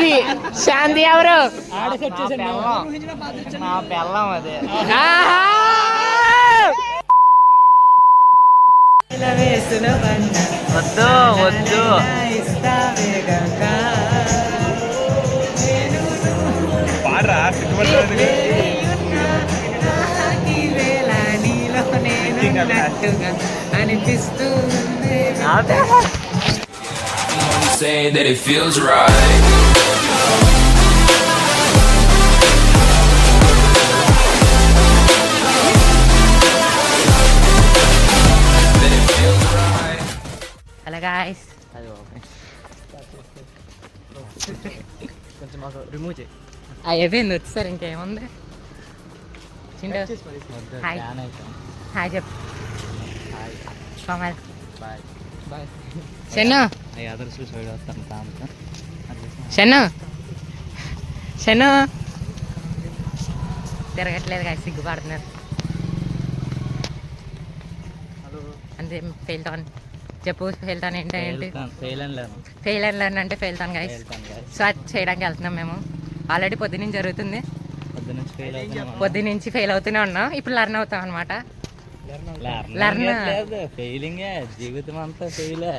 శాంతి శాంతి ఎవరు? నా పెళ్ళం అదే. వద్దు వద్దు పాడరా అనిపిస్తూ say that it feels right. That it feels right. Hello guys, కొంచెం మాకు రిమూవ్ చేయి. అయిపోయింది వచ్చేసారు. ఇంకేముంది? చింటూ హాయ్ హాయ్ చెప్పు. Komal bye bye. Shannu others side వస్తాను సాయంత్రం. షన్ను షన్ను తిరగట్లేదు గాయ, సిగ్గుపడుతున్నారు అంతే. ఫెయిల్ టాన్ చెప్పు. ఫెయిల్ టాన్ ఏంటంటే ఫెయిల్ అండ్ లర్న్ అంటే ఫెయిల్ టాన్ గాయస్. సో అది చేయడానికి వెళ్తున్నాం మేము. ఆల్రెడీ పొద్దునుంచి జరుగుతుంది. పొద్దునుంచి ఫెయిల్ అవుతూనే ఉన్నాం. ఇప్పుడు లర్న్ అవుతాం అనమాట. ఫెయిలింగ్ జీవితం అంతా ఫెయిలే.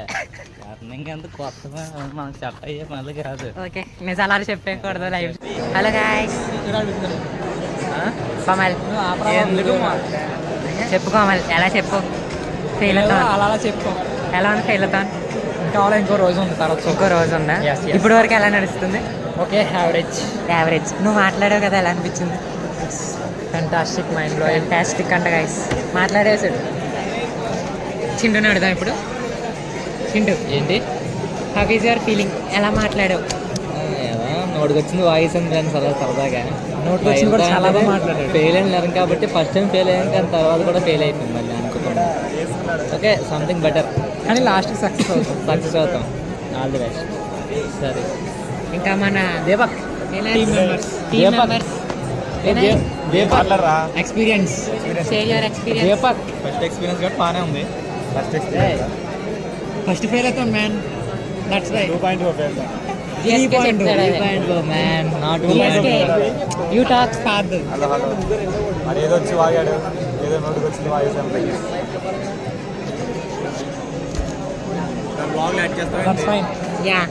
లర్నింగ్ అంతా కొత్త మనకు సెట్ అయ్యే పనులు కాదు. ఓకే, నిజాలు చెప్పకూడదు లైవ్. హలో గాయ్స్, కోమల్ చెప్పు. కోమల్ ఎలా చెప్పు? ఫెయిల్ అవుతాం అలా చెప్పు. ఎలా ఉంది ఫెయిల్ అవుతాం? కావాలా ఇంకో రోజు ఉంది, తర్వాత ఇంకో రోజు ఉందా? ఇప్పుడు వరకు ఎలా నడుస్తుంది? Okay, average. యావరేజ్. నువ్వు మాట్లాడావు కదా, ఎలా అనిపించింది? Fantastic, mind blow. ఫ్యాంటాస్టిక్ అంట గైస్. మాట్లాడేసాడు. చింటూని అడుగుదాం ఇప్పుడు. చింటూ ఏంటి? How is your feeling? ఎలా మాట్లాడావు? నోటికి వచ్చింది వాయిస్ అని దాన్ని సరదాగా నోటికి వచ్చింది కూడా చాలా బాగా మాట్లాడాడు. ఫెయిల్ అయిన లెర్న్ కాబట్టి ఫస్ట్ టైం ఫెయిల్ అయ్యాం, కానీ తర్వాత కూడా ఫెయిల్ అయిపోయింది మళ్ళీ అనుకోకుండా. Okay, something better. కానీ లాస్ట్కి సక్సెస్ అవుతాం. All the best. సరే, ఇంకా మన Deepak team members experience. Share your experience. Deepak first experience కూడా బాగానే ఉంది. ఫస్ట్ ఫెయిల్ అవుతాం man. That's right. 2.4 fail. Man, not you talk father. Hello hello. మరి ఏదో వచ్చి వాగాడు, ఏదో నోటికి వచ్చింది వాగేసాం. బ్లాగ్ యాడ్ చేస్తాం. యా,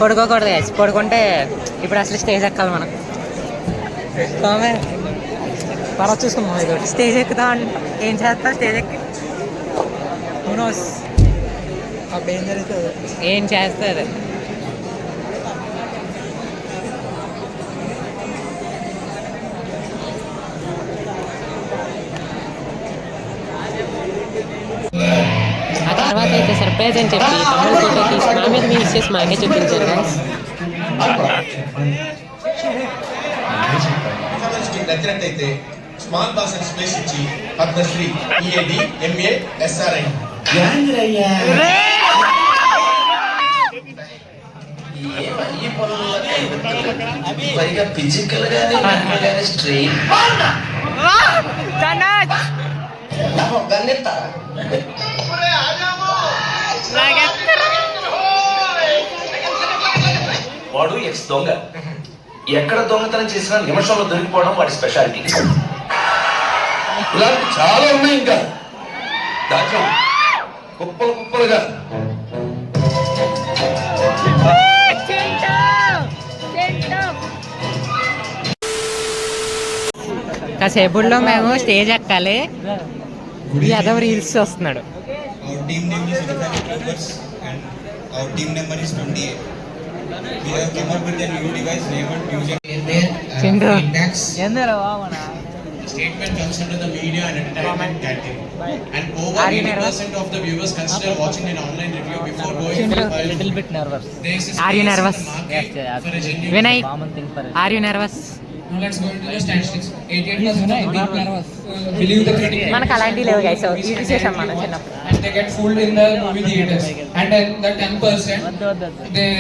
పడుకోకూడదు గైస్. పడుకుంటే ఇప్పుడు అసలు స్టేజ్ ఎక్కాలి మనం. తర్వాత చూసుకున్నాం. స్టేజ్ ఎక్కుతాం. ఏం చేస్తాం స్టేజ్ ఎక్కి? అప్పుడు ఏం జరుగుతుంది? ఏం చేస్తుంది? ఆ తర్వాత అయితే సర్ప్రైజ్ అని చెప్పి తమ్ముడు ఫోటో తీసి మా మీద మీ ఇచ్చేసి మాకే చూపించారు గైస్. నచ్చినట్టయితే స్మాల్ బాక్స్ స్పేస్ ఇచ్చి పద్మశ్రీ ఈఏడి ఎంఏ ఎస్ఆర్ఐ పైగా ఫిజికల్ గానే స్ట్రెయిన్ వాడు ఎక్స్ దొంగ. ఎక్కడ దొంగతనం చేసినా నిమిషంలో దొరికిపోవడం వాడి స్పెషాలిటీ. ఇలాంటి చాలా ఉన్నాయి. ఇంకా దాంట్లో కుప్పలు కుప్పలుగా. కాసేపుల్లో మేము స్టేజ్ ఎక్కాలి. ఈ అదవ రీల్స్ వస్తున్నాడు. Our team name is 25 members and our team number is 28. We have come up with a new device named User. Chindu. Statement comes under the media and entertainment category. And over 80% of the viewers consider watching an online review before going to the little bit nervous. Are you nervous? For a genuine Vinay, Common thing for are you nervous? Now let's go into the statistics. 88% of the people believe the critic మనకు అలాంటివి లేవు guys. ఇది చేసాం మనం చిన్నప్పుడు. and they get fooled in the movie theaters. And then the 10% they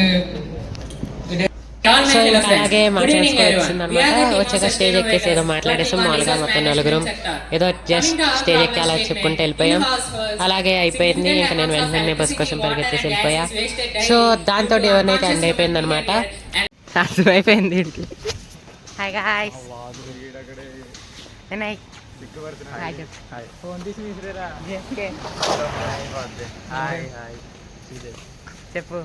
so ఇంకా అలాగే మాట్లాడుకొని వచ్చిందనమాట. వచ్చాక స్టేజ్ ఎక్కేసి ఏదో మాట్లాడేసాం. మామూలుగా మొత్తం నలుగురం ఏదో జస్ట్ స్టేజ్ ఎక్కి అలా చెప్పుకుంటూ వెళ్ళిపోయాం. అలాగే అయిపోయింది. ఇంకా నేను వెంటనే బస్ కోసం పరిగెత్తేసి వెళ్ళిపోయా. సో దాంతో ఎవరినైతే ఎండ్ అయిపోయింది అనమాట. అయిపోయింది వీడికి. Hi guys. వినయ్ ఫోన్ తీసి విసిరేరా. చెప్పు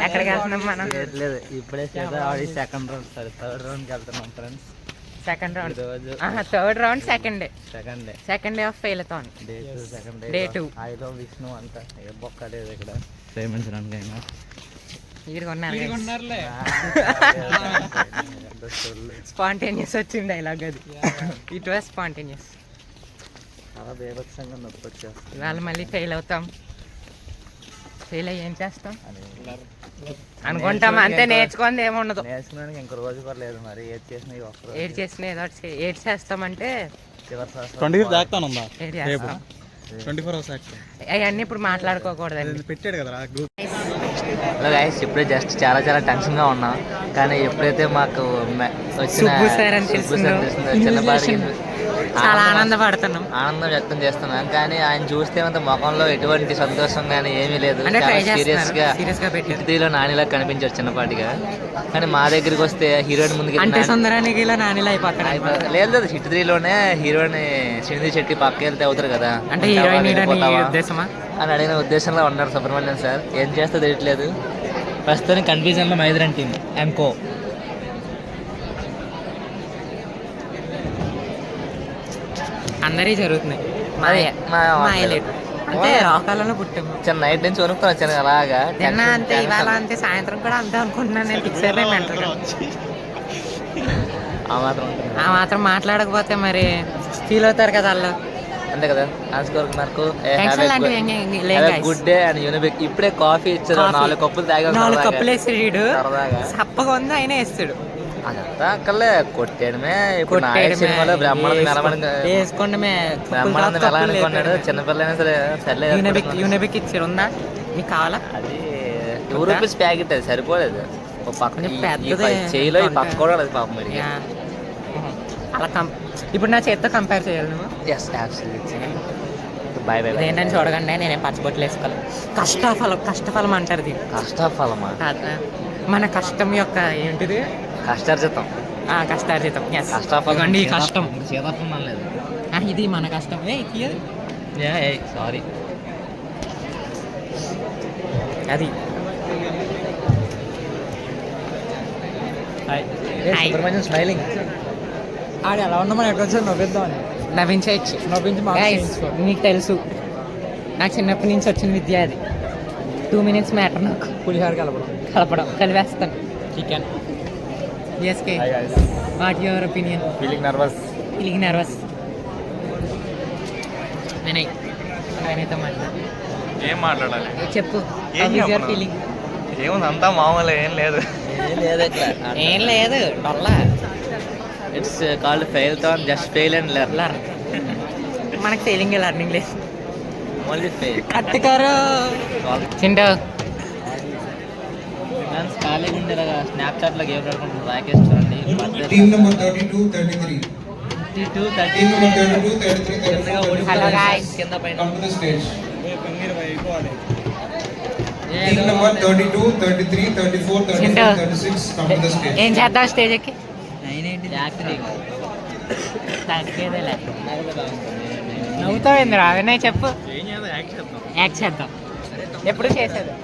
ఎక్కడికి వెళ్తున్నాం మనం? లేదు ఇప్పుడే సెకండ్ రౌండ్ థర్డ్ రౌండ్కి వెళ్తున్నాం ఫ్రెండ్స్. సెకండ్ రౌండ్, రోజు third round, second day of failthon. Day 2. ఐలో విష్ణు అంతా ఏ బొక్క లేదు ఇక్కడ ప్రేమించడానికైనా. స్పాంటేనియస్ వచ్చింది డైలాగ్ అది. It was spontaneous. చాలా బేభత్సంగా నొప్పి వచ్చేస్తుంది. ఇవాళ మళ్ళీ ఫెయిల్ అవుతాం. ఫెయిల్ అయ్యి ఏం చేస్తాం అనుకుంటాం అంతే. నేర్చుకుంది ఏముండదు. నేర్చుకోవడానికి ఇంకో రోజు కూడా లేదు. మరి ఏది చేసినా ఏడ్ చేసిన ఏదో ఏడ్ చేస్తామంటే 24 దాక్తానుందా? 24 hours అవన్నీ ఇప్పుడు మాట్లాడుకోకూడదండి. పెట్టాడు కదా గ్రూప్. హలో గైస్, ఇప్పుడే జస్ట్ చాలా చాలా టెన్షన్గా ఉన్నాం. కానీ ఎప్పుడైతే మాకు వచ్చిన సుబ్బు సార్ అని తెలిసిందో చిన్నపాటి చాలా ఆనందపడుతున్నాం, ఆనందం వ్యక్తం చేస్తున్నాం. కానీ ఆయన చూస్తే అంత ముఖంలో ఎటువంటి సంతోషం కానీ ఏమీ లేదు. అంటే సీరియస్ గా హిట్రీలో నానిలా కనిపించారు చిన్నపాటిగా. కానీ మా దగ్గరికి వస్తే హీరోయిన్ ముందుకు లేదు. హిట్ 3లోనే హీరోయిన్ శ్రీనిధి శెట్టి పక్క వెళ్తే అవుతారు కదా అంటే అని అడిగిన ఉద్దేశంలో ఉన్నారు సుబ్రహ్మణ్యం సార్. ఏం చేస్తే తెలియట్లేదు. ప్రస్తుతానికి కన్ఫ్యూజన్లో మైదరన్ టీమ్ అండ్ కో. అందరి జరుగుతున్నాయి. అంటే రాకాలలో పుట్టాము. చిన్న నైట్ నుంచి వణుకుతాను వచ్చాను అలాగా. నిన్న అంతే, ఇవాళ అంతే, సాయంత్రం కూడా అంతే అనుకుంటున్నాను నేను. ఫిక్స్ అయిపోయి మెంటల్గా ఆ మాత్రం మాట్లాడకపోతే మరి ఫీల్ అవుతారు కదా వాళ్ళు. అంతే కదా. ఆన్స్కోర్ నాకు గుడ్ డే అండ్ యూనిబిక్. ఇప్పుడే కాఫీ ఇచ్చారు. 4 కప్పులు తాగా. 4 కప్పులు వేస్తాడు వీడు. చప్పగా ఉంది అయినా వేస్తాడు. అదంతా అక్కర్లే, కొట్టేయడమే. ఇప్పుడు నాయక సినిమాలో బ్రహ్మానందం ఎలా అనుకున్నాడు. చిన్నపిల్లైనా సరే సర్లే. యూనిబిక్ ఇచ్చారు. ఉందా మీకు కావాలా? అది 2 రూపీస్ ప్యాకెట్. అది సరిపోలేదు. చేయిలో ఈ పక్క కూడా అది పాపం మరి. అలా ఇప్పుడు నా చేతితో కంపేర్ చేయాలి నువ్వు. Bye bye. ఏంటని చూడకండి, నేనేం పచ్చబొట్లు వేసుకోవాలి. కష్టఫలం అంటారు దీన్ని. కష్టఫలమా? మన కష్టం యొక్క ఏంటిది? కష్టార్జితం. కష్టార్జితం. కష్టఫలం. ఈ కష్టం సీతాఫలం లేదు. ఇది మన కష్టం. సారీ. అది సుబ్రహ్మణ్యం స్మైలింగ్. ఆడ ఎలా ఉన్నా మనం ఎక్కడ నవ్విద్దామని నవ్వించవచ్చు. నీకు తెలుసు నాకు చిన్నప్పటి నుంచి వచ్చిన విద్య అది. 2 minutes మ్యాటర్ నాకు. పులిహోర కలపడం కలిపేస్తాను. Chicken. SK, what your opinion? Feeling nervous. Vinay, ఆయనతో మాట్లాడు. ఏం మాట్లాడాలి చెప్పు. ఫీలింగ్ ఏముంది, అంతా మామూలు. ఏం లేదు. ఏం లేదు. డొల్లా. It's called failthon. Just fail and learn. మనకు ఫెయిలింగ్ లెర్నింగ్ లేదు. Only fail. కట్టుకారు చింటూ. ఖాళీగా ఉండేలాగా స్నాప్చాట్లో గేమ్ ఆడుకుంటున్నారు. రాకేష్ చూడండి. Team number 32, 33. 32, Team number 32, 33, 34, Hello guys. కింద పైన come to the stage. Team number 32, 33, 34, 35, 36, come to the stage. ఏం చేద్దాం స్టేజ్ ఎక్కి? యాక్టింగ్. నవ్వుతావు ఏందిరా? వినయ్ చెప్పు. యాక్ట్ చేద్దాం. ఎప్పుడు చేసేది?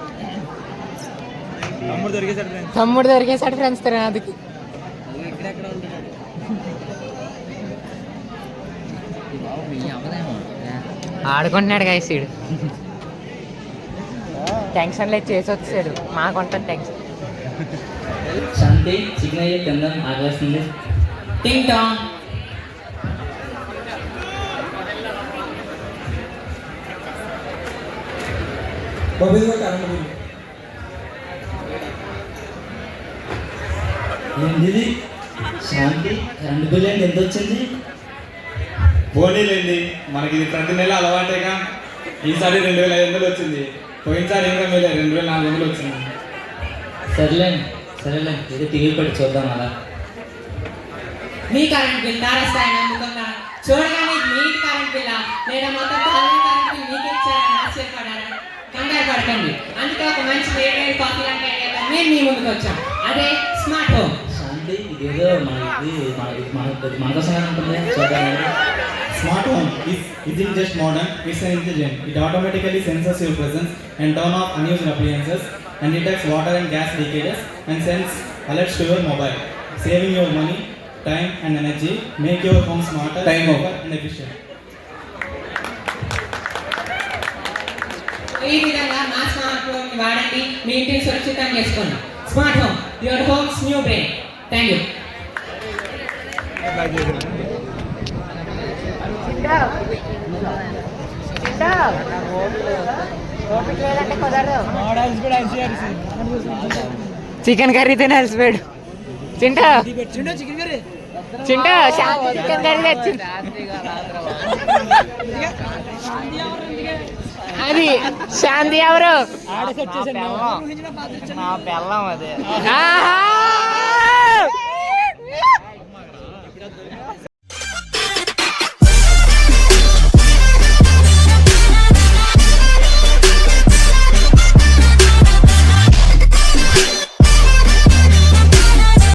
తమ్ముడు దొరికేసాడు ఫ్రెండ్స్ తిరగదుకి. ఆడుకుంటున్నాడు గాయస్ వీడు. టెన్షన్ లేదు, చేసి వచ్చాడు. మాకుంటుంది టెన్షన్. శాంతి సిగ్నల్ కింద ఆగేస్తుంది. టింగ్ టాంగ్. ఏంటిది శాంతి? కరెంట్ బిల్ ఏంటి? ఎంత వచ్చింది? పోనీలేండి, మనకి ఇది ప్రతి నెల అలవాటేగా. ఈసారి 2500 వచ్చింది. పోయినసారి ఇంకా 2400 వచ్చింది. సర్లే, సరేలే ఏదో టీవీ పెట్టి చూద్దాం అలా. మీ కరెంట్ బిల్ తారస్థాయిని అందుకుందా చూడగానే మీ ఇంటి కరెంట్ బిల్ల లేదా మొత్తం కాలనీ కరెంట్ బిల్ మీకే ఇచ్చారని ఆశ్చర్యపడారా? కంగారు పడకండి. అందుకే ఒక మంచి వేడి కాఫీ లాంటి ఐడియాతో మేము మీ ముందుకు వచ్చాం. అదే స్మార్ట్ హోమ్. శాంతి ఇదేదో మన కోసమే ఉంటుంది చూద్దాం. Smart home isn't just modern, it's an intelligent. It automatically senses your presence and turn off unused appliances and detects water and gas leakages and sends alerts to your mobile, saving your money, time and energy. Make your home smarter, safer and efficient. ఈ విధంగా మా smart home వాడండి, మీ ఇంటిని సురక్షితం చేసుకోండి. Smart home, your homes new brain. Thank you. Chicken curry తిని అలసిపోయాడు. Chintu Chintu chicken curry తెచ్చింది. అది శాంతి ఎవరు? నా పెళ్ళం అదే. ఆహా